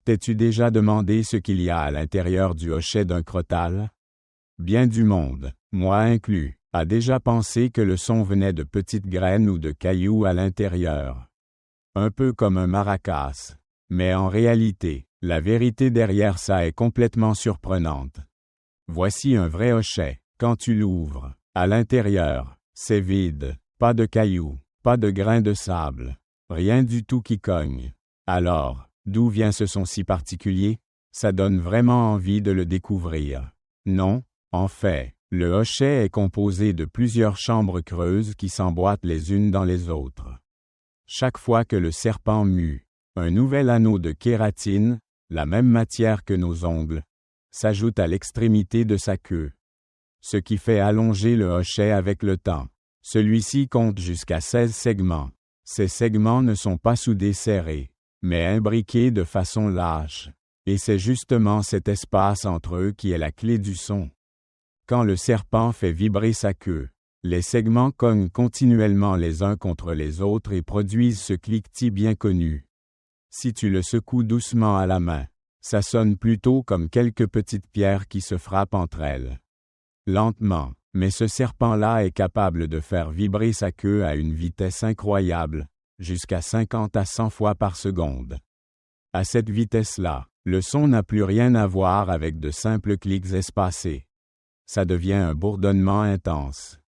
T'es-tu déjà demandé ce qu'il y a à l'intérieur du hochet d'un crotale? Bien du monde, moi inclus, a déjà pensé que le son venait de petites graines ou de cailloux à l'intérieur. Un peu comme un maracas. Mais en réalité, la vérité derrière ça est complètement surprenante. Voici un vrai hochet. Quand tu l'ouvres, à l'intérieur, c'est vide, pas de cailloux, pas de grains de sable, rien du tout qui cogne. Alors, d'où vient ce son si particulier? Ça donne vraiment envie de le découvrir. Non, en fait, le hochet est composé de plusieurs chambres creuses qui s'emboîtent les unes dans les autres. Chaque fois que le serpent mue, un nouvel anneau de kératine, la même matière que nos ongles, s'ajoute à l'extrémité de sa queue. Ce qui fait allonger le hochet avec le temps. Celui-ci compte jusqu'à 16 segments. Ces segments ne sont pas soudés serrés, mais imbriqués de façon lâche. Et c'est justement cet espace entre eux qui est la clé du son. Quand le serpent fait vibrer sa queue, les segments cognent continuellement les uns contre les autres et produisent ce cliquetis bien connu. Si tu le secoues doucement à la main, ça sonne plutôt comme quelques petites pierres qui se frappent entre elles. Lentement, mais ce serpent-là est capable de faire vibrer sa queue à une vitesse incroyable, jusqu'à 50 à 100 fois par seconde. À cette vitesse-là, le son n'a plus rien à voir avec de simples clics espacés. Ça devient un bourdonnement intense.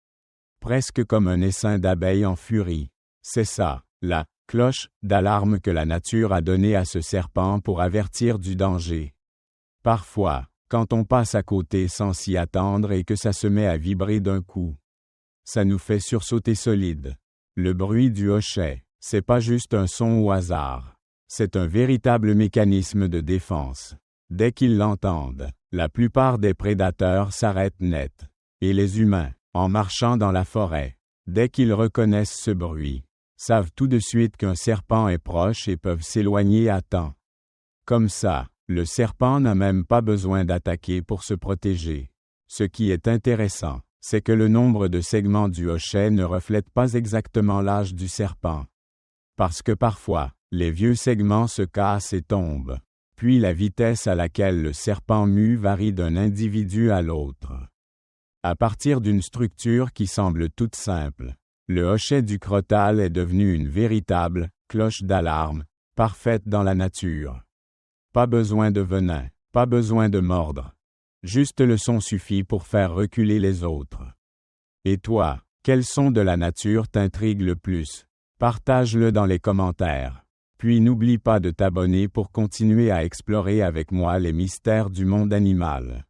Presque comme un essaim d'abeilles en furie. C'est ça, la cloche d'alarme que la nature a donnée à ce serpent pour avertir du danger. Parfois, quand on passe à côté sans s'y attendre et que ça se met à vibrer d'un coup, ça nous fait sursauter solide. Le bruit du hochet, c'est pas juste un son au hasard. C'est un véritable mécanisme de défense. Dès qu'ils l'entendent, la plupart des prédateurs s'arrêtent net. Et les humains, en marchant dans la forêt, dès qu'ils reconnaissent ce bruit, savent tout de suite qu'un serpent est proche et peuvent s'éloigner à temps. Comme ça, le serpent n'a même pas besoin d'attaquer pour se protéger. Ce qui est intéressant, c'est que le nombre de segments du hochet ne reflète pas exactement l'âge du serpent. Parce que parfois, les vieux segments se cassent et tombent. Puis la vitesse à laquelle le serpent mue varie d'un individu à l'autre. À partir d'une structure qui semble toute simple, le hochet du crotale est devenu une véritable cloche d'alarme, parfaite dans la nature. Pas besoin de venin, pas besoin de mordre. Juste le son suffit pour faire reculer les autres. Et toi, quel son de la nature t'intrigue le plus? Partage-le dans les commentaires. Puis n'oublie pas de t'abonner pour continuer à explorer avec moi les mystères du monde animal.